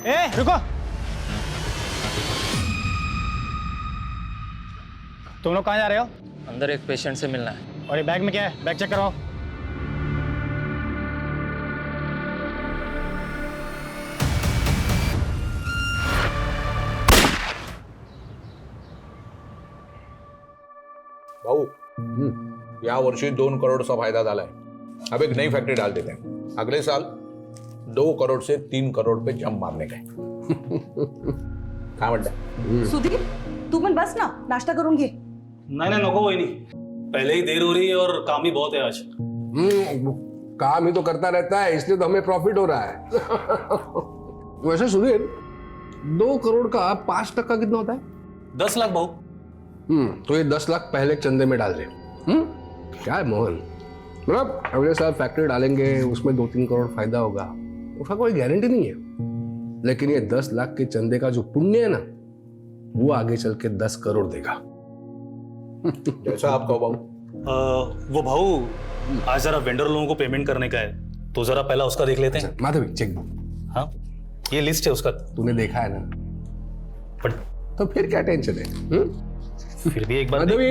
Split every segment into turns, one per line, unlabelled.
ए रुको, तुम लोग कहाँ जा रहे हो?
अंदर एक पेशेंट से मिलना है।
और ये बैग में क्या है? बैग चेक करवाओ।
भाऊ या वर्षी 2 करोड़चा फायदा झालाय. अब एक नई फैक्ट्री डाल देते हैं. अगले साल 2 करोड़ से 3 करोड़ पे जंप मारने का. काय म्हणताय?
सुधीर तू पण बस ना, नाश्ता करून घे.
नहीं नको वही पहले ही देर हो रही है और काम ही बहुत है आज.
काम ही तो करता रहता है, इसलिए तो हमें प्रॉफिट हो रहा है. वैसे सुधीर 2 करोड़ का 5% कितना होता है?
10 लाख भाऊ.
तो ये 10 लाख पहले चंदे में डाल दे. क्या है मोहन, मतलब अगले साल फैक्ट्री डालेंगे, उसमें 2-3 करोड़ फायदा होगा, उसका कोई गारंटी नहीं है. लेकिन ये 10 लाख के चंदे का जो पुण्य है ना, वो आगे चल के 10 करोड़ देगा.
जैसा आप कहो भाऊ.
वो भाऊ आज जरा वेंडर लोगों को पेमेंट करने का है, तो जरा पहला उसका देख लेते हैं.
माधवी चेकबुक.
हाँ ये लिस्ट है उसका.
तूने देखा है ना?
पर
तो फिर क्या टेंशन है?
फिर भी एक बार
माधवी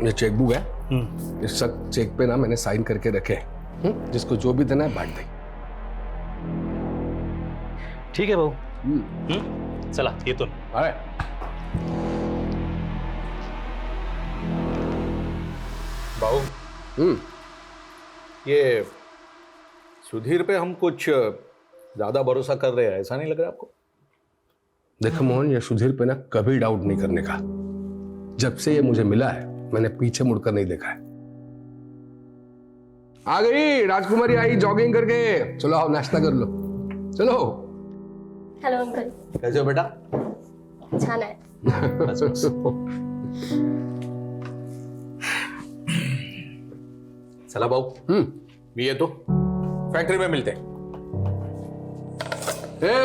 ये चेकबुक है. इस सब चेक पे ना मैंने साइन करके रखे. जिसको जो भी देना है बांट दे.
ठीक है भाऊ. चला ये तो
अरे
भाऊ ये सुधीर पे हम कुछ ज्यादा भरोसा कर रहे हैं, ऐसा नहीं लग रहा आपको?
देखो मोहन, ये सुधीर पे ना कभी डाउट नहीं करने का. जब से ये मुझे मिला है मैंने पीछे मुड़कर नहीं देखा है. आ गई राजकुमारी, आई जॉगिंग करके. चलो आओ नाश्ता कर लो. चलो.
Hello uncle.
कैसे हो बेटा?
छान आहे.
चला भाऊ. मी येतो. फैक्ट्री में मिलते हैं.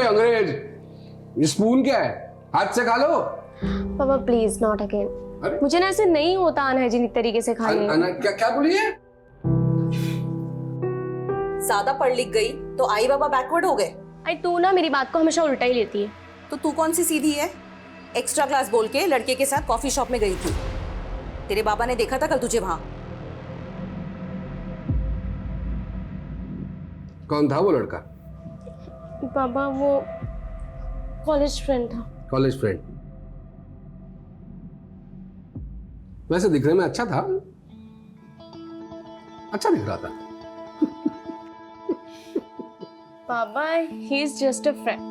अंग्रेज, ये स्पून क्या है? हाथ से खा लो.
पापा प्लीज नॉट अगेन. मुझे ना ऐसे नहीं होता अनहाइजीनिक तरीके से खाने.
क्या बोली है?
ज्यादा पढ़ लिख गई तो आई बाबा बैकवर्ड हो गए.
आई तू ना मेरी बात को हमेशा उल्टा ही लेती है.
तो तू कौन सी सीधी है? एक्स्ट्रा क्लास बोल के लड़के के साथ कॉफी शॉप में गई थी. तेरे बाबा ने देखा था कल तुझे वहां.
कौन था वो लड़का?
पापा वो कॉलेज फ्रेंड था.
College friend? वैसे दिखने में अच्छा था. अच्छा दिख रहा था.
पापा he is just a friend.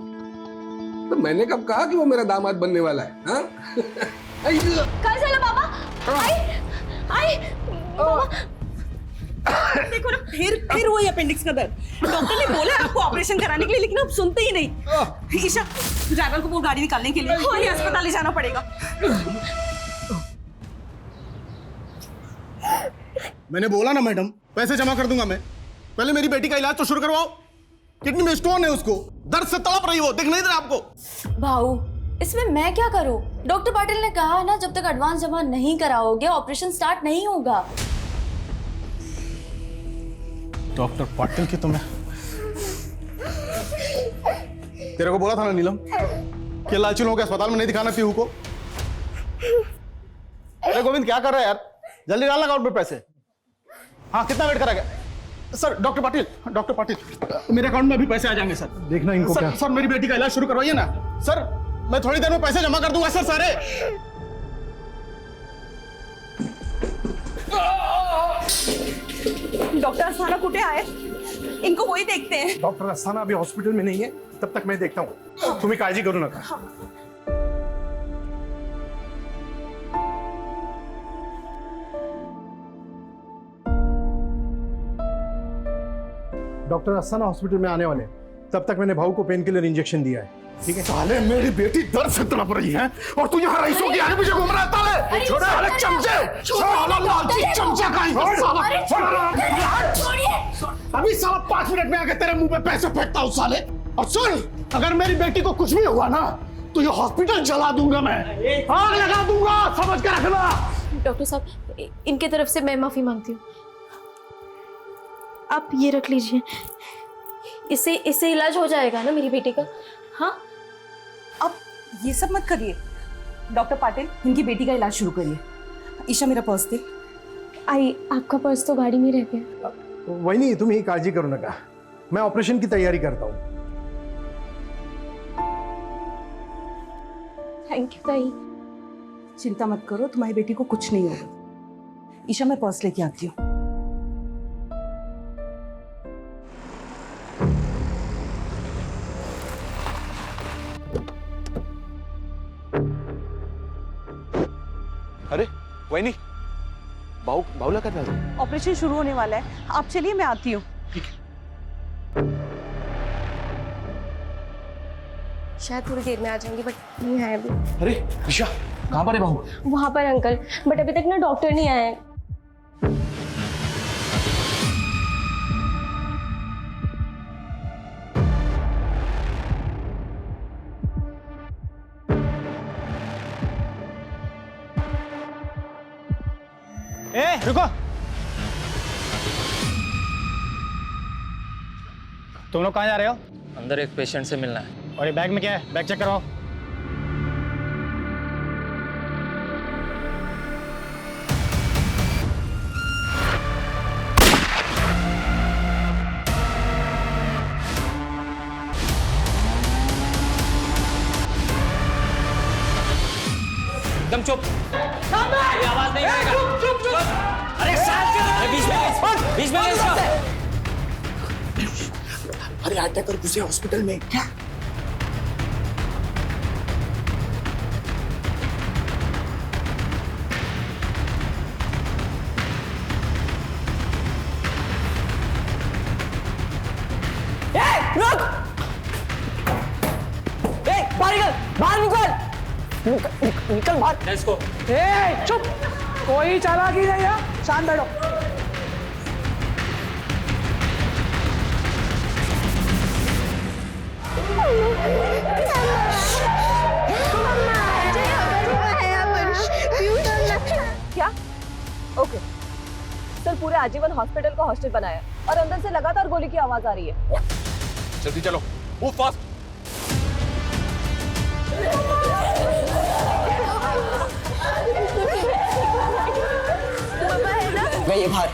तो मैंने कब कहा कि वो मेरा दामाद बनने वाला है? हाँ?
काय झालं बाबा? आई
देखो ना, फिर वही अपेंडिक्स का दर्द. डॉक्टर ने बोला है आपको ऑपरेशन कराने के लिए, लेकिन आप सुनते ही नहीं. ईशा ड्राइवर को बोल गाड़ी निकालने के लिए. वही अस्पताल ले जाना पड़ेगा.
मैंने बोला ना मैडम, पैसे जमा कर दूंगा मैं. पहले मेरी बेटी का इलाज तो शुरू करवाओ. किडनी में स्टोन है, उसको दर्द से तड़प रही हो. दिख नहीं रहा आपको?
भाऊ इसमें मैं क्या करूं? डॉक्टर पाटिल ने कहा है ना, जब तक एडवांस जमा नहीं कराओगे ऑपरेशन स्टार्ट नहीं होगा.
डॉक्टर पाटिल की तो मैं तेरे को बोला था ना नीलम कि लालची लोगों के अस्पताल में नहीं दिखाना पीहू को. अरे गोविंद क्या कर रहा है यार? जल्दी डालना अकाउंट में पैसे. हाँ कितना वेट करा गया? सर डॉक्टर पाटिल मेरे अकाउंट में अभी पैसे आ जाएंगे सर. देखना इनको सर, क्या सर मेरी बेटी का इलाज शुरू करवाइए ना सर. मैं थोड़ी देर में पैसे जमा कर दूंगा सर सारे.
डॉक्टर अस्थाना कुठे आहे? इनको वही देखते हैं.
डॉक्टर अस्थाना अभी हॉस्पिटल में नहीं है, तब तक मैं देखता हूँ. तुम्हें काळजी करू नका. डॉक्टर अस्थाना हॉस्पिटल में आने वाले, तब तक मैंने भाऊ को पेन किलर इंजेक्शन दिया है. ठीक है? साले मेरी बेटी दर्द से तड़प रही है और तू यहाँ रईसों के आगे पीछे घूम रहा है. साले छोड़े, साले चमचे, साला लालची चमचा कहीं का साला. अभी साला 5 मिनट में आके तेरे मुंह पे पैसे फेंकता हूँ साले. और सुन, अगर मेरी बेटी को कुछ भी हुआ ना तो ये हॉस्पिटल जला दूंगा मैं. आग लगा दूंगा, समझ के रखना.
डॉक्टर साहब इनके तरफ से मैं माफी मांगती हूँ.
आप ये रख लीजिए। इससे इलाज हो जाएगा ना मेरी बेटी का? हाँ।
अब ये सब मत करिए। डॉक्टर पाटिल, इनकी बेटी का इलाज शुरू करिए। ईशा, मेरा पर्स दे।
आई, आपका पर्स तो गाड़ी में रह गया।
वहिनी, तुम्ही काळजी करू नका, मैं ऑपरेशन की तैयारी करता हूँ।
थैंक यू ताई।
चिंता मत करो, तुम्हारी बेटी को कुछ नहीं होगा। ईशा, मैं पर्स लेके आती हूँ।
अरे वहिनी, बाहुला क्या था?
ऑपरेशन शुरू होने वाला है, आप चलिए, मैं आती हूँ।
शायद थोड़ी देर में आ जाएंगे, बट नहीं आए अभी।
अरे ईशा, कहाँ पर है बहू?
वहां पर अंकल, बट अभी तक ना डॉक्टर नहीं आए हैं।
रुको। तुम लोग कहाँ जा रहे हो?
अंदर एक पेशेंट से मिलना है।
और ये बैग में क्या है? बैग चेक करवाओ।
एकदम चुप। ये आवाज नहीं करेगा। चुप। अरे बीच में इसका।
अरे अटैक और घुसे हॉस्पिटल में क्या?
निकल बाहर। इसको।
चुप, कोई चालाकी नहीं है, शांत बैठो।
क्या? ओके सर, पूरे आजीवन हॉस्पिटल को हॉस्टल बनाया और अंदर से लगातार गोली की आवाज आ रही है।
जल्दी चलो, मूव फास्ट।
ये बाहर।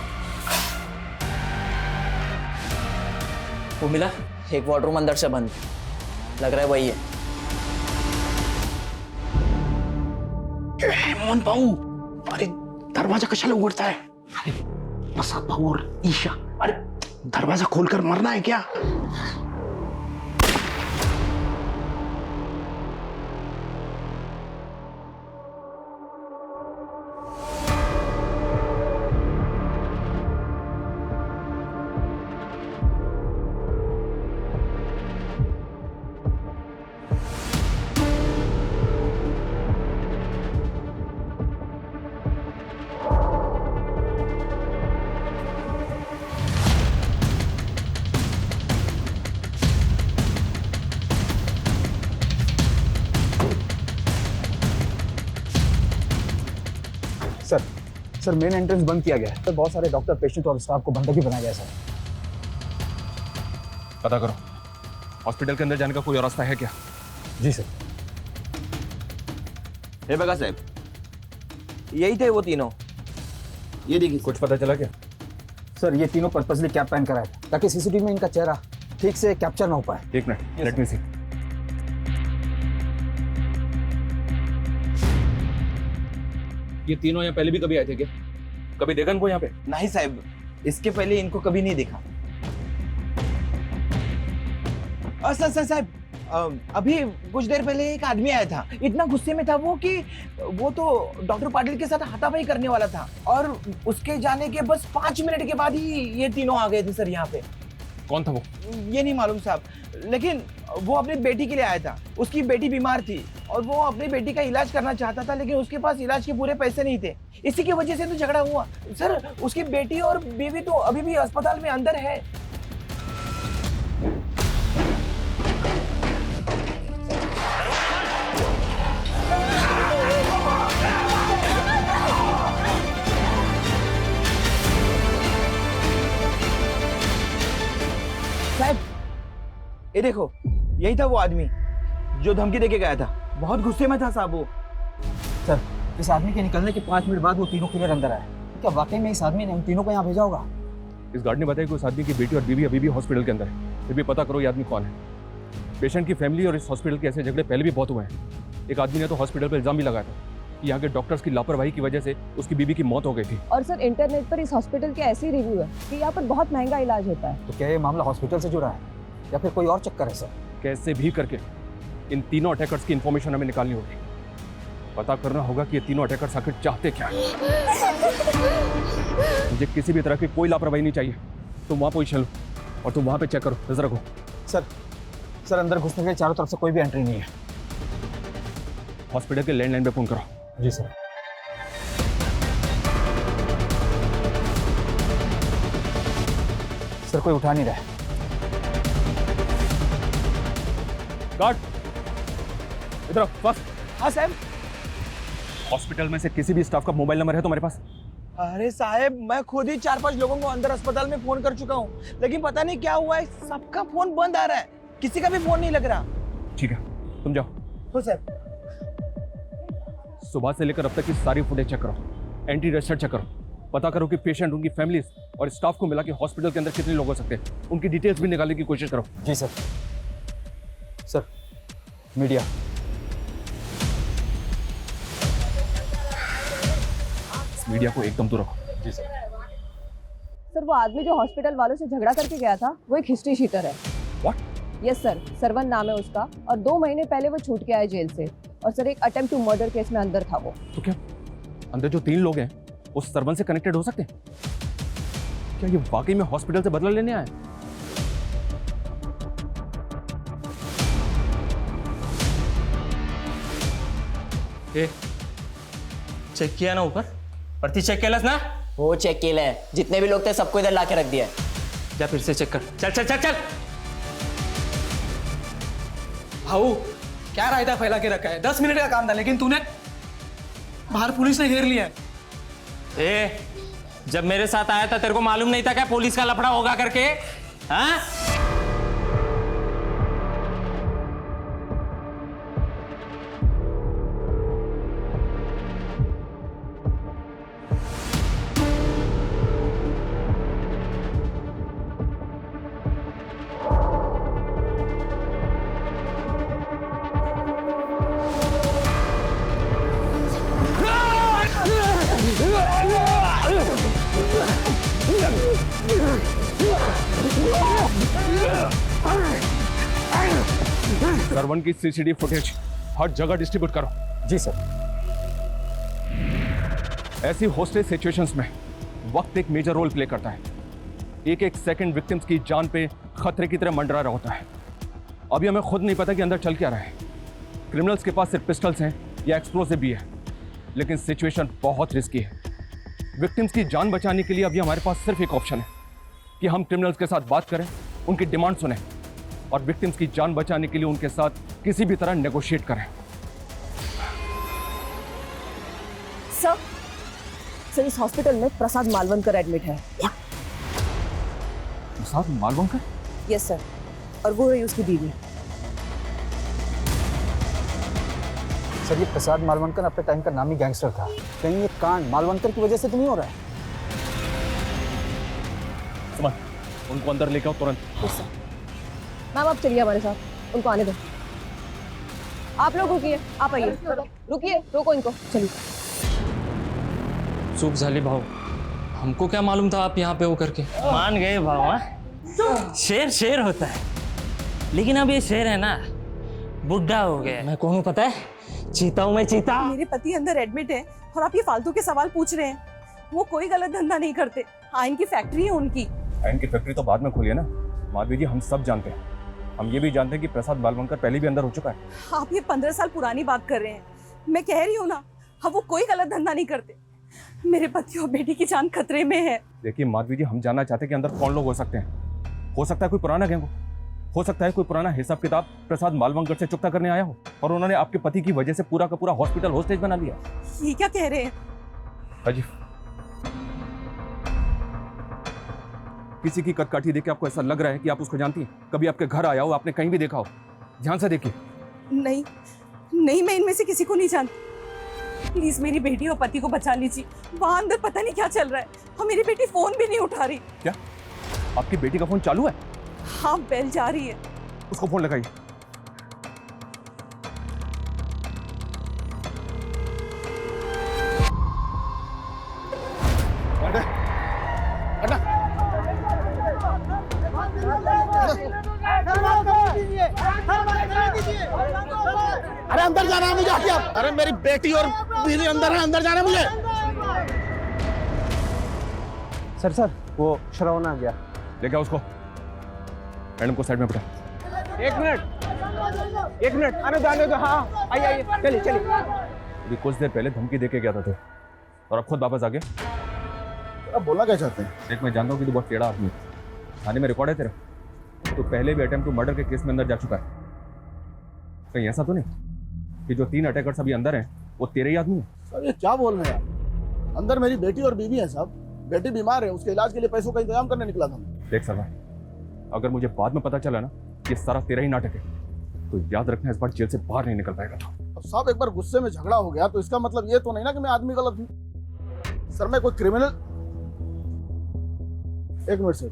वो मिला? एक वार्डरूम अंदर से बंद, लग रहा है वही है।
मोहन भाऊ, अरे दरवाजा कशाला उघडताय? अरे प्रसाद भाऊ और ईशा, अरे दरवाजा खोलकर मरना है क्या?
सर मेन एंट्रेंस बंद किया गया है। तो बहुत सारे डॉक्टर, पेशेंट और स्टाफ को बंधक ही बनाया गया है सर।
पता करो, हॉस्पिटल के अंदर जाने का कोई और रास्ता है क्या?
जी सर।
हे बगा साहब, यही थे वो तीनों।
ये देखिए। कुछ पता चला क्या? सर ये तीनों पर्पसली कैप पहन कर आए थे ताकि सीसीटीवी में इनका चेहरा ठीक से कैप्चर ना हो पाए।
एक मिनट, लेट मी सी। ये तीनों यहाँ पहले भी कभी आए थे क्या? कभी देखा इनको यहाँ पे?
नहीं साहब, इसके पहले इनको कभी नहीं देखा। सर साहब, अभी कुछ देर पहले एक आदमी आया था। इतना गुस्से में था वो कि वो तो डॉक्टर पाटिल के साथ हाथापाई करने वाला था और उसके जाने के बस 5 मिनट के बाद ही ये तीनों आ गए थे सर यहाँ पे।
कौन था वो?
ये नहीं मालूम साहब, लेकिन वो अपनी बेटी के लिए आया था। उसकी बेटी बीमार थी और वो अपनी बेटी का इलाज करना चाहता था, लेकिन उसके पास इलाज के पूरे पैसे नहीं थे। इसी की वजह से तो झगड़ा हुआ सर। उसकी बेटी और बीवी तो अभी भी अस्पताल में अंदर है। ये देखो, यही था वो आदमी जो धमकी देके गया था। बहुत गुस्से में था साहब वो।
सर, इस आदमी के निकलने के 5 मिनट बाद वो तीनों क्लियर अंदर आए। क्या वाकई में इस आदमी ने उन तीनों को यहाँ भेजा होगा?
इस गार्ड ने बताया कि उस आदमी की बेटी और बीवी अभी भी हॉस्पिटल के अंदर है। फिर भी पता करो ये आदमी कौन है। पेशेंट की फैमिली और इस हॉस्पिटल के ऐसे झगड़े पहले भी बहुत हुए हैं। एक आदमी ने तो हॉस्पिटल पर इल्जाम भी लगाया था कि यहाँ के डॉक्टर्स की लापरवाही की वजह से उसकी बीवी की मौत हो गई थी।
और सर इंटरनेट पर इस हॉस्पिटल के ऐसे रिव्यू है कि यहाँ पर बहुत महंगा इलाज होता है।
तो क्या ये मामला हॉस्पिटल से जुड़ा है या फिर कोई और चक्कर है सर?
कैसे भी करके इन तीनों अटैकर्स की इंफॉर्मेशन हमें निकालनी होगी। पता करना होगा कि ये तीनों अटैकर्स आखिर चाहते क्या है। मुझे किसी भी तरह की कोई लापरवाही नहीं चाहिए। तुम वहाँ पोजीशन लो और तुम वहाँ पे चेक करो, नजर रखो।
सर अंदर घुसने के लिए चारों तरफ से कोई भी एंट्री नहीं है।
हॉस्पिटल के लैंडलाइन पे फोन करो।
जी सर। सर कोई उठा नहीं रहा है।
गार्ड इधर बस।
हाँ साहब।
हॉस्पिटल में से किसी भी स्टाफ का मोबाइल नंबर है तुम्हारे पास?
अरे साहब, मैं खुद ही 4-5 लोगों को अंदर अस्पताल में फोन कर चुका हूँ, लेकिन पता नहीं क्या हुआ है, सबका फोन बंद आ रहा है, किसी का भी फोन नहीं लग रहा।
ठीक है, तुम जाओ।
हो साहब।
सुबह से लेकर अब तक की सारी फुटेज चेक करो, एंटी रजिस्टर चेक करो, पता करो कि पेशेंट, उनकी फैमिलीज और स्टाफ को मिला के हॉस्पिटल के अंदर कितने लोग हो सकते हैं, उनकी डिटेल्स भी निकालने की कोशिश करो।
जी सर। Sir media.
मीडिया को एकदम दूर रखो।
जी सर।
सर वो आदमी जो हॉस्पिटल वालों से झगड़ा करके गया था वो एक हिस्ट्री शीटर है।
व्हाट?
यस सर, सरवन नाम है उसका और 2 महीने पहले वो छूट के आया जेल से। और सर एक अटेम्प्ट टू मर्डर केस में अंदर था वो।
तो क्या अंदर जो 3 लोग हैं उस सरवन से कनेक्टेड हो सकते हैं? क्या ये वाकई में हॉस्पिटल से बदला लेने आए?
चेक किया ना ऊपर? प्रति चेक केलस ना?
वो चेक केला है, जितने भी लोग थे सबको इधर ला के रख दिया है।
जा फिर से चेक कर। चल चल चल चल।
भाऊ, क्या रायता फैला के रखा है? 10 मिनट का काम था, लेकिन तूने बाहर पुलिस ने घेर लिया है।
ए, जब मेरे साथ आया था तेरे को मालूम नहीं था क्या पुलिस का लफड़ा होगा करके? हाँ?
सरवन की सीसीटीवी फुटेज हर जगह डिस्ट्रीब्यूट करो।
जी सर।
ऐसी हॉस्टेज सिचुएशंस में वक्त एक मेजर रोल प्ले करता है। एक एक सेकंड विक्टिम्स की जान पे खतरे की तरह मंडरा रहा होता है। अभी हमें खुद नहीं पता कि अंदर चल क्या रहा है। क्रिमिनल्स के पास सिर्फ पिस्टल्स हैं या एक्सप्लोसिव भी है, लेकिन सिचुएशन बहुत रिस्की है। विक्टिम्स की जान बचाने के लिए अभी हमारे पास सिर्फ एक ऑप्शन है कि हम क्रिमिनल्स के साथ बात करें, उनकी डिमांड सुनें और विक्टिम्स की जान बचाने के लिए उनके साथ किसी भी तरह नेगोशिएट करें।
सर इस हॉस्पिटल में प्रसाद मालवनकर एडमिट है।
प्रसाद मालवनकर?
यस सर, और वो है उसकी बीवी।
सर ये प्रसाद मालवनकर अपने टाइम का नामी गैंगस्टर था। कहीं ये कांड मालवनकर की वजह से तो नहीं हो रहा है?
समझ, उनको अंदर लेकर आओ तुरंत।
मैम आप चलिए हमारे साथ, उनको आने दो। आप लोग रुकिए, आप आइए। रुकिए, रोको इनको, चलिए।
चूक झाली भाऊ, हमको क्या मालूम था आप यहाँ पे हो करके। मान गए भाऊ। हाँ, शेर शेर होता है, लेकिन अब ये शेर है ना बुढ़ा हो गया। मैं कौन हूँ पता है? चीता हूँ मैं, चीता।
मेरे पति अंदर एडमिट है और आप ये फालतू के सवाल पूछ रहे हैं। वो कोई गलत धंधा नहीं करते। आयन की फैक्ट्री है उनकी।
आयन की फैक्ट्री तो बाद में खुली है ना माधवी जी, हम सब जानते हैं। हम ये भी जानते हैं कि प्रसाद मालवनकर पहले भी अंदर हो चुका है।
आप ये 15 साल पुरानी बात कर रहे हैं। मैं कह रही हूँ ना, हाँ वो कोई गलत धंधा नहीं करते। मेरे पति और बेटी की जान खतरे में है।
देखिए माधवी जी, हम जानना चाहते हैं कि अंदर कौन लोग हो सकते हैं। हो सकता है कोई पुराना गैंग हो सकता है कोई पुराना हिसाब किताब प्रसाद मालवनकर से चुकता करने आया हो और उन्होंने आपके पति की वजह से पूरा का पूरा हॉस्पिटल होस्टेज बना लिया।
ये क्या कह रहे हैं?
हाजी, किसी की कदकाठी देख के आपको ऐसा लग रहा है कि आप उसको जानती हैं? कभी आपके घर आया हो, आपने कहीं भी देखा हो? ध्यान से देखिए।
नहीं नहीं, मैं इनमें से किसी को नहीं जानती। प्लीज मेरी बेटी और पति को बचा लीजिए। वहां अंदर पता नहीं क्या चल रहा है। और मेरी बेटी फोन भी नहीं उठा रही।
क्या आपकी बेटी का फोन चालू है?
हाँ, बेल जा रही है।
उसको फोन लगाइए।
अरे अंदर जाना है मुझे, हटिए आप। अरे मेरी बेटी और बीवी अंदर है, अंदर जाना है मुझे।
सर वो श्रवण आ गया।
लेके आओ उसको। मैडम को साइड में बिठा।
एक मिनट आने दो। हाँ आइए चलिए।
अभी कुछ देर पहले धमकी देके गया था तू, और अब खुद वापस आ गया।
अब बोलना क्या चाहते हैं?
देख, मैं जानता हूँ कि तू बहुत टेढ़ा आदमी है। थाने में रिकॉर्ड है तेरा। तो पहले भी अटेम्प्ट टू मर्डर के केस में अंदर जा चुका है। कहीं ऐसा तो नहीं कि जो 3 अटैकर्स अभी अंदर हैं वो तेरे ही आदमी है?
सर ये क्या बोल रहे हैं आप? अंदर मेरी बेटी और बीवी है साहब। बेटी बीमार है, उसके इलाज के लिए पैसों का इंतजाम करने निकला था।
देख सरवा, अगर मुझे बाद में पता चला ना कि सारा तेरा ही नाटक है, तो याद रखना इस बार जेल से बाहर नहीं निकल पाएगा तो।
अब साहब एक बार गुस्से में झगड़ा हो गया तो इसका मतलब ये तो नहीं ना कि मैं आदमी गलत हूँ। सर मैं कोई क्रिमिनल। एक मिनट सर,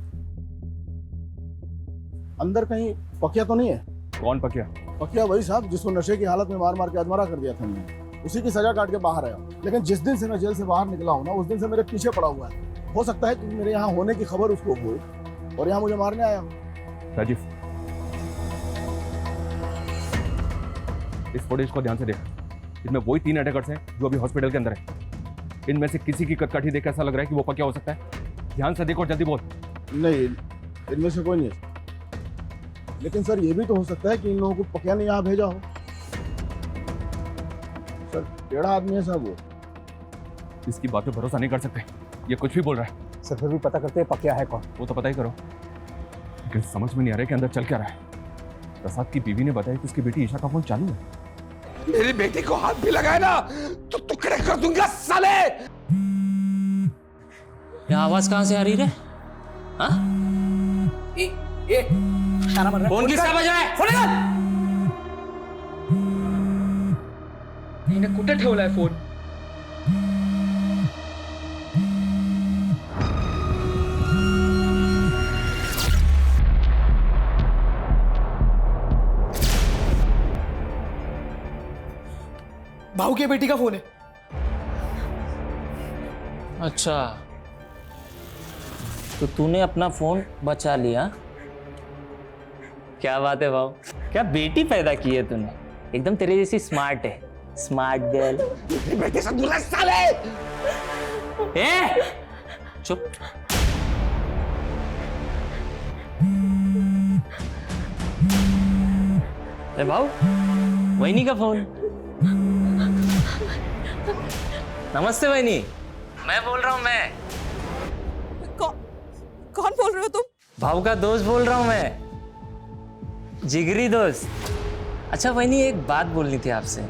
अंदर कहीं पकिया तो नहीं है?
कौन पकिया?
पकिया वही साहब जिसको नशे की हालत में मार मार के अधमरा कर दिया था मैंने। उसी की सजा काट के बाहर आया। लेकिन जिस दिन से मैं जेल से बाहर निकला हूँ ना, उस दिन से मेरे पीछे पड़ा हुआ है। हो सकता है कि मेरे यहाँ होने की खबर उसको हुई और यहाँ मुझे मारने आया।
राजीव, इस फुटेज को ध्यान से देख। इसमें वही 3 अटैकर्स हैं जो अभी हॉस्पिटल के अंदर है। इनमें से किसी की कदकाठी देख ऐसा लग रहा है कि वो पकिया हो सकता है। ध्यान से देखो, जल्दी बोल।
नहीं, इनमें से कोई नहीं है। लेकिन सर ये भी तो हो सकता है कि इन लोगों को पकिया ने यहाँ भेजा हो। सर टेढ़ा आदमी है साहब वो।
इसकी बात पे भरोसा नहीं कर सकते, ये कुछ भी बोल रहा है।
सर फिर भी पता करते हैं पकिया है कौन।
वो तो पता ही करो, लेकिन समझ में नहीं आ रहा है कि अंदर चल क्या रहा है। प्रसाद की बीवी ने बताया कि उसकी बेटी ईशा का फोन चालू है।
मेरी बेटी को हाथ भी लगाए ना तो टुकड़े कर दूंगा साले।
ये आवाज कहां से आ रही है? हाँ? फोन किसका बजा है?
कुठे ठेवलाय फोन? भाऊ की बेटी का फोन है।
अच्छा, तो तूने अपना फोन बचा लिया। क्या बात है भाऊ, क्या बेटी पैदा की है तूने। एकदम तेरे जैसी स्मार्ट है, स्मार्ट गर्ल।
बेटे से दूर रह साले।
चुप। अरे भाऊ, वहीनी का फोन। नमस्ते वहीनी, मैं बोल रहा हूँ। मैं
कौन बोल रहे हो तुम?
भाऊ का दोस्त बोल रहा हूँ मैं, जिगरी दोस्त। अच्छा वहीनी, एक बात बोलनी थी आपसे।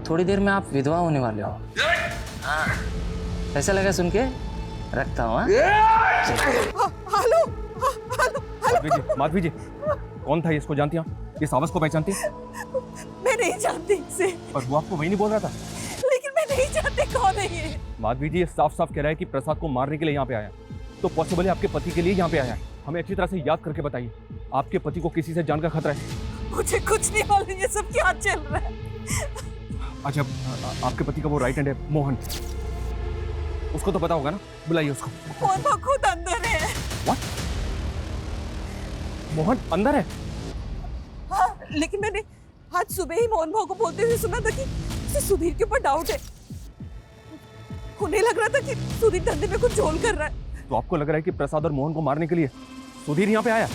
थोड़ी देर में आप विधवा होने वाले हो। हाँ, कैसा लगा सुन के? रखता हूँ।
हेलो,
माधवी जी, कौन था ये? इसको जानती हैं? इस आवाज को पहचानती हैं?
मैं नहीं जानती इसे।
पर वो आपको वही नहीं बोल रहा था।
लेकिन मैं नहीं जानती कौन है ये।
माधवी जी, ये साफ साफ कह रहा है कि प्रसाद को मारने के लिए यहाँ पे आया। तो पॉसिबल है आपके पति के लिए यहाँ पे आया है। हमें अच्छी तरह से याद करके बताइए, आपके पति को किसी से जान का खतरा है?
मुझे कुछ नहीं मालूम, ये सब क्या चल रहा है।
अच्छा, आपके पति का वो राइट हैंड है मोहन, उसको तो पता होगा ना, बुलाइए उसको।
मोहन भाऊ खुद अंदर है।
What? मोहन अंदर है?
हाँ, लेकिन मैंने आज सुबह ही मोहन भाऊ को बोलते हुए सुना था कि उसे सुधीर के ऊपर डाउट है। उन्हें लग रहा था कि सुधीर धंधे में कुछ झोल कर रहा है।
तो आपको लग रहा है कि प्रसाद और मोहन को मारने के लिए सुधीर यहाँ पे आया?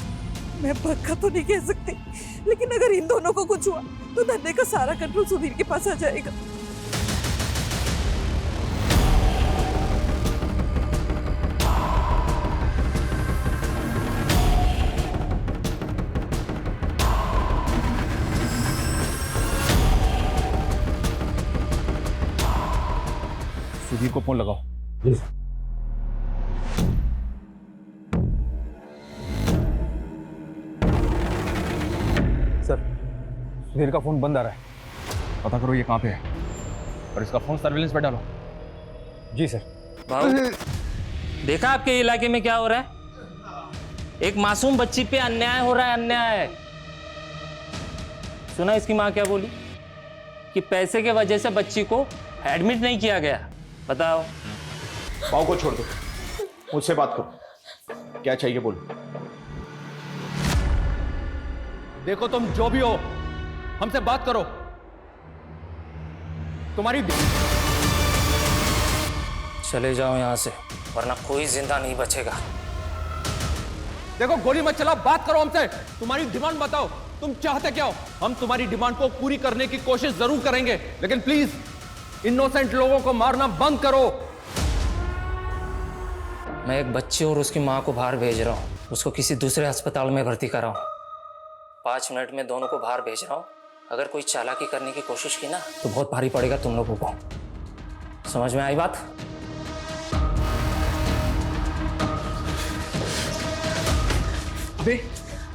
मैं पक्का तो नहीं कह सकती, लेकिन अगर इन दोनों को कुछ हुआ तो धंधे का सारा कंट्रोल सुधीर के पास आ जाएगा।
सुधीर को फोन लगाओ। सुधीर का फोन बंद आ रहा है, पता करो ये कहाँ पे है और इसका फोन सर्विलेंस पे डालो। जी सर।
भाऊ, देखा आपके इलाके में क्या हो रहा है? एक मासूम बच्ची पे अन्याय हो रहा है, अन्याय। सुना इसकी माँ क्या बोली कि पैसे के वजह से बच्ची को एडमिट नहीं किया गया। बताओ।
पाव को छोड़ दो, मुझसे बात करो, क्या चाहिए बोलो।
देखो तुम जो भी हो, हमसे बात करो। तुम्हारी
चले जाओ यहां से, वरना कोई जिंदा नहीं बचेगा।
देखो गोली मत चलाओ, बात करो हमसे। तुम्हारी डिमांड बताओ, तुम चाहते क्या हो? हम तुम्हारी डिमांड को पूरी करने की कोशिश जरूर करेंगे, लेकिन प्लीज इनोसेंट लोगों को मारना बंद करो।
मैं एक बच्चे और उसकी मां को बाहर भेज रहा हूं, उसको किसी दूसरे अस्पताल में भर्ती कराऊं। 5 मिनट में दोनों को बाहर भेज रहा हूं। अगर कोई चालाकी करने की कोशिश की ना तो बहुत भारी पड़ेगा तुम लोगों को। समझ में आई बात?
अबे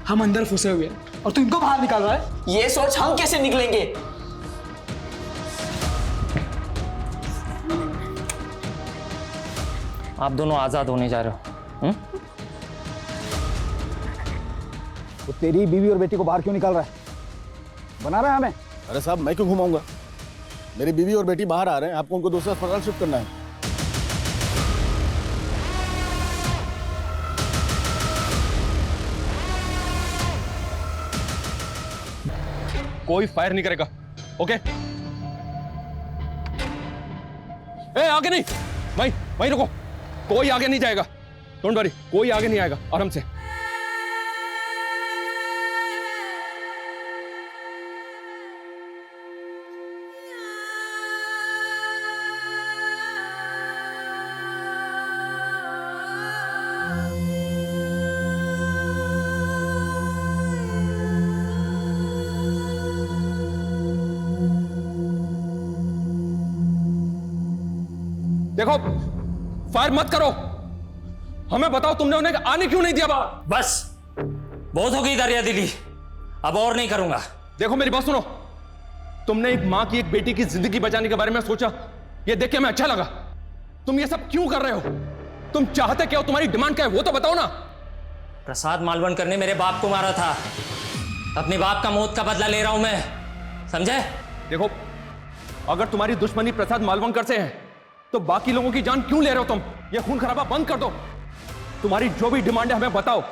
हम अंदर फंसे हुए हैं और तू इनको बाहर निकाल रहा है।
ये सोच हम कैसे निकलेंगे?
आप दोनों आजाद होने जा रहे हो।
वो तेरी बीवी और बेटी को बाहर क्यों निकाल रहा है? बना रहा है हमें?
अरे साहब मैं क्यों घुमाऊंगा? मेरी बीवी और बेटी बाहर आ रहे हैं, आपको उनको दूसरा अस्पताल शिफ्ट करना है।
कोई फायर नहीं करेगा, ओके? ए, आगे नहीं, वहीं रुको। कोई आगे नहीं जाएगा, डोंट वरी, कोई आगे नहीं आएगा, आराम से। देखो, फायर मत करो। हमें बताओ तुमने उन्हें आने क्यों नहीं दिया बाहर?
बस बहुत हो गई दरिया दिली, अब और नहीं करूंगा।
देखो मेरी बात सुनो, तुमने एक मां की एक बेटी की जिंदगी बचाने के बारे में सोचा, ये देख के हमें अच्छा लगा। तुम ये सब क्यों कर रहे हो? तुम चाहते क्या हो? तुम्हारी डिमांड क्या है वो तो बताओ ना।
प्रसाद मालवणकर ने मेरे बाप को मारा था, अपने बाप का मौत का बदला ले रहा हूं मैं, समझे?
देखो, अगर तुम्हारी दुश्मनी प्रसाद मालवणकर से है तो बाकी लोगों की जान क्यों ले रहे हो तुम? ये खून खराबा बंद कर दो। तुम्हारी जो भी डिमांड है हमें बताओ,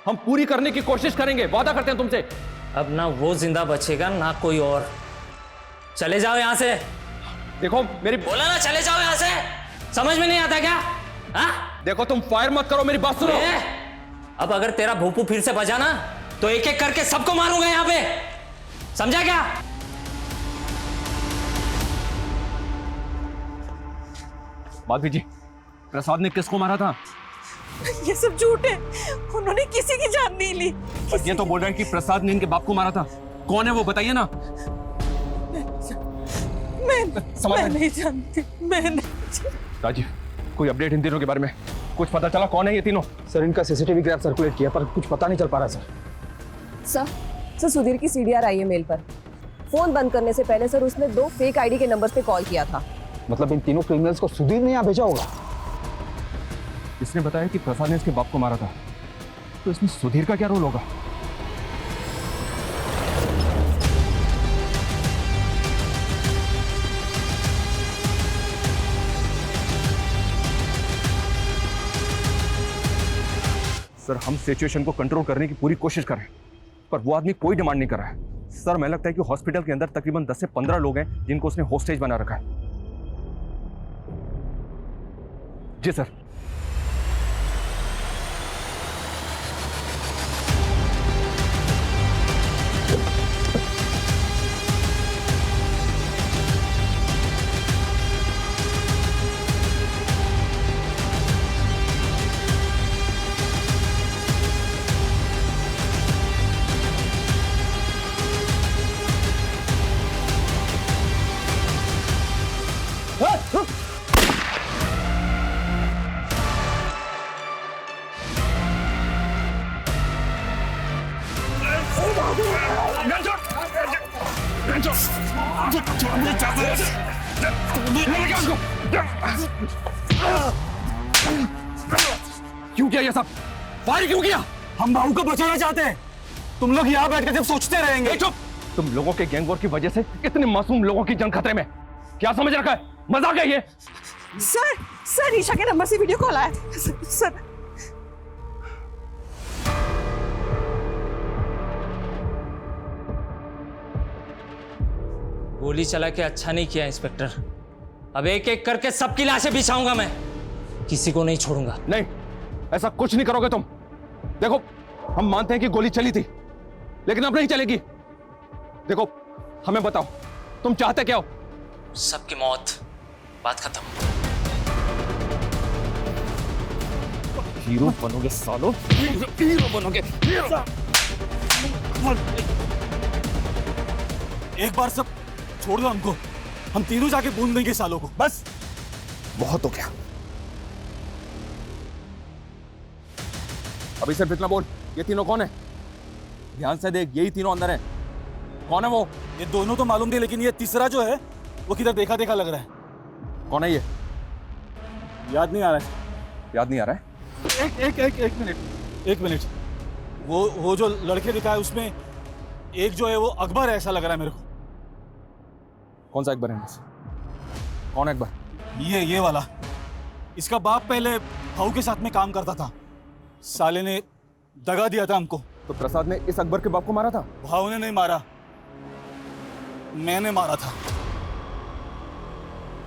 हम पूरी करने की कोशिश करेंगे, वादा करते हैं तुमसे।
अब ना वो जिंदा बचेगा ना कोई और। चले जाओ यहां से।
देखो मेरी
बोला ना, चले जाओ यहां से। समझ में नहीं आता क्या? हा?
देखो तुम फायर मत करो, मेरी बात सुनो।
अब अगर तेरा भूपू फिर से बजा ना तो एक एक करके सबको मारूंगा यहां पे, समझा क्या?
माधवी जी, प्रसाद ने किसको मारा था?
ये सब झूठ है, उन्होंने किसी की जान नहीं ली।
ये तो बोल रहे हैं कि प्रसाद ने इनके बाप को मारा था। कौन है वो बताइए ना।
मैं नहीं जानती, मैं नहीं।
राजीव, कोई अपडेट इन तीनों के बारे में? कुछ पता चला कौन है ये तीनों?
सर इनका सीसीटीवी ग्राफ सर्कुलेट किया पर कुछ पता नहीं चल पा रहा
सर सुधीर की सीडीआर आई है मेल पर। फोन बंद करने से पहले सर उसने 2 फेक आईडी के नंबर पे कॉल किया था।
मतलब इन तीनों क्रिमिनल्स को सुधीर ने यहाँ भेजा होगा।
इसने बताया कि प्रसाद ने इसके बाप को मारा था, तो इसमें सुधीर का क्या रोल होगा? सर हम सिचुएशन को कंट्रोल करने की पूरी कोशिश कर रहे हैं, पर वो आदमी कोई डिमांड नहीं कर रहा है। सर मैं लगता है कि हॉस्पिटल के अंदर तकरीबन 10 से 15 लोग हैं जिनको उसने होस्टेज बना रखा है। जी सर। क्यों किया ये सब? फायर क्यों किया?
हम भाऊ को बचाना चाहते हैं। तुम लोग यहाँ बैठ कर सिर्फ सोचते रहेंगे।
चुप! तुम लोगों के गैंग वॉर की वजह से इतने मासूम लोगों की जान खतरे में। क्या समझ रखा है? मजाक है ये?
सर ईशा के नंबर से वीडियो कॉल आया। सर
गोली चला के अच्छा नहीं किया इंस्पेक्टर। अब एक एक करके सबकी लाशें बिछाऊंगा मैं, किसी को नहीं छोड़ूंगा।
नहीं, ऐसा कुछ नहीं करोगे तुम। देखो, हम मानते हैं कि गोली चली थी, लेकिन अब नहीं चलेगी। देखो, हमें बताओ, तुम चाहते क्या हो?
सबकी मौत, बात खत्म।
हीरो बनोगे सालो, हीरो बनोगे।
एक बार सब छोड़ दो हमको, हम तीनों जाके बूंद देंगे सालों को। बस
बहुत हो गया। अभी सिर्फ इतना बोल, ये तीनों कौन है? ध्यान से देख, यही तीनों अंदर है। कौन है वो?
ये दोनों तो मालूम थे, लेकिन ये तीसरा जो है वो किधर देखा देखा लग रहा है।
कौन है ये?
याद नहीं आ रहा है।
याद नहीं आ रहा है?
एक मिनट। वो जो लड़के दिखा है उसमें एक जो है वो अकबर है, ऐसा लग रहा है मेरे को।
कौन सा अकबर है? कौन है अकबर?
ये वाला। इसका बाप पहले भाऊ के साथ में काम करता था, साले ने दगा दिया था हमको।
तो प्रसाद ने इस अकबर के बाप को मारा था?
भाऊ ने नहीं मारा, मैंने मारा था।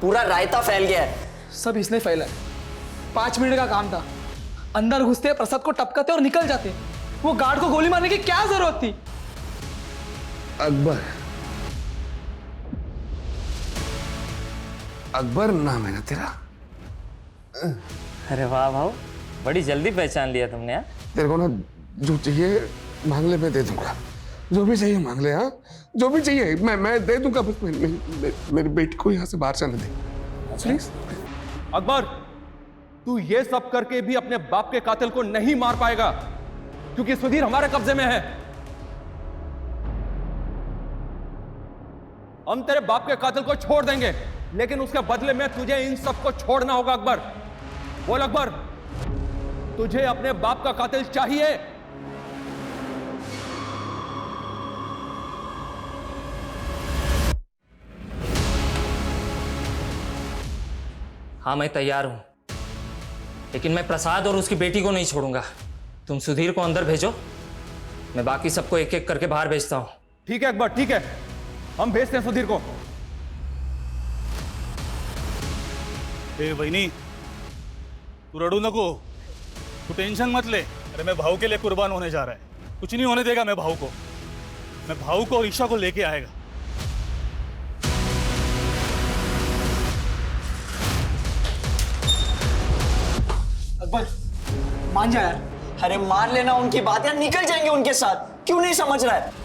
पूरा रायता फैल गया है।
सब इसने फैला है। 5 मिनट का काम था, अंदर घुसते प्रसाद को टपकाते और निकल जाते। वो गार्ड को गोली मारने की क्या जरूरत थी?
अकबर नाम है ना तेरा?
अरे वाह भाऊ, बड़ी जल्दी पहचान लिया तुमने। यार
तेरे को ना जो चाहिए मांग ले, मैं दे दूंगा। जो भी चाहिए मांग ले। हाँ, जो भी चाहिए मैं दे दूंगा। बस मेरी बेटी को यहाँ से बाहर जाने दे प्लीज।
अकबर, तू ये सब करके भी अपने बाप के कातिल को नहीं मार पाएगा, क्योंकि सुधीर हमारे कब्जे में है। हम तेरे बाप के कातिल को छोड़ देंगे, लेकिन उसके बदले में तुझे इन सबको छोड़ना होगा। अकबर, बोल अकबर, तुझे अपने बाप का कातिल चाहिए?
हाँ, मैं तैयार हूं, लेकिन मैं प्रसाद और उसकी बेटी को नहीं छोड़ूंगा। तुम सुधीर को अंदर भेजो, मैं बाकी सबको एक एक करके बाहर भेजता हूं।
ठीक है अकबर, ठीक है, हम भेजते हैं सुधीर को।
बहनी, तू रड़ू नको, तू टेंशन मत ले। अरे मैं भाऊ के लिए कुर्बान होने जा रहा है। कुछ नहीं होने देगा मैं भाऊ को। मैं भाऊ को और ईशा को लेके आएगा।
अकबर मान जा यार। अरे मान लेना उनकी बात यार, निकल जाएंगे उनके साथ। क्यों नहीं समझ रहा है?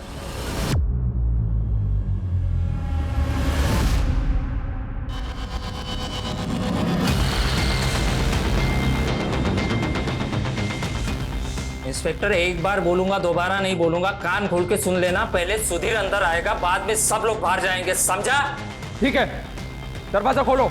इंस्पेक्टर, एक बार बोलूंगा, दोबारा नहीं बोलूंगा। कान खोल के सुन लेना। पहले सुधीर अंदर आएगा, बाद में सब लोग बाहर जाएंगे, समझा?
ठीक है, दरवाजा खोलो।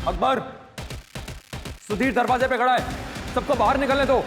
अकबर, सुधीर दरवाजे पे खड़ा है, सबको बाहर निकलने दो।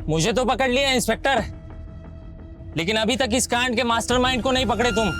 मुझे तो पकड़ लिया इंस्पेक्टर, लेकिन अभी तक इस कांड के मास्टरमाइंड को नहीं पकड़े तुम।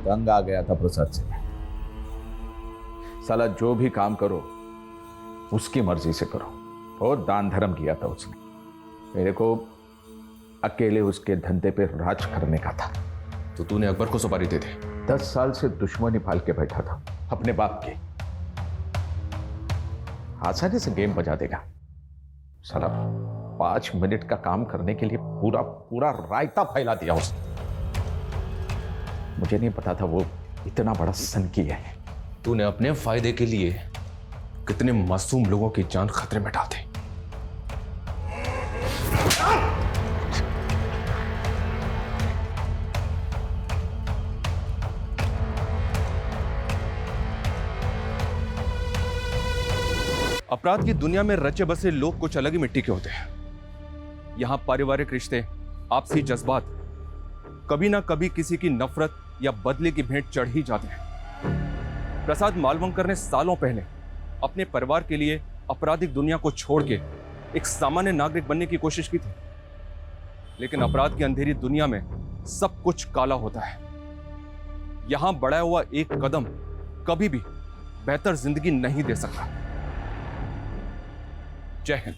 तंग आ गया था प्रसाद से। साला जो भी काम करो उसकी मर्जी से करो। बहुत दान धर्म किया था उसने। मेरे को अकेले उसके धंधे पे राज करने का था।
तो तूने अकबर को सुपारी दे दी?
10 साल से दुश्मनी पाल के बैठा था अपने बाप की। आसानी से गेम बजा देगा साला। 5 मिनट का काम करने के लिए पूरा पूरा रायता फैला दिया उसने। मुझे नहीं पता था वो इतना बड़ा सनकी है।
तूने अपने फायदे के लिए कितने मासूम लोगों की जान खतरे में डाल दी।
अपराध की दुनिया में रचे बसे लोग कुछ अलग ही मिट्टी के होते हैं। यहां पारिवारिक रिश्ते, आपसी जज्बात कभी ना कभी किसी की नफरत या बदले की भेंट चढ़ ही जाते हैं। प्रसाद मालवंकर ने सालों पहले अपने परिवार के लिए आपराधिक दुनिया को छोड़ के एक सामान्य नागरिक बनने की कोशिश की थी, लेकिन अपराध की अंधेरी दुनिया में सब कुछ काला होता है। यहां बढ़ाया हुआ एक कदम कभी भी बेहतर जिंदगी नहीं दे सकता। जय हिंद।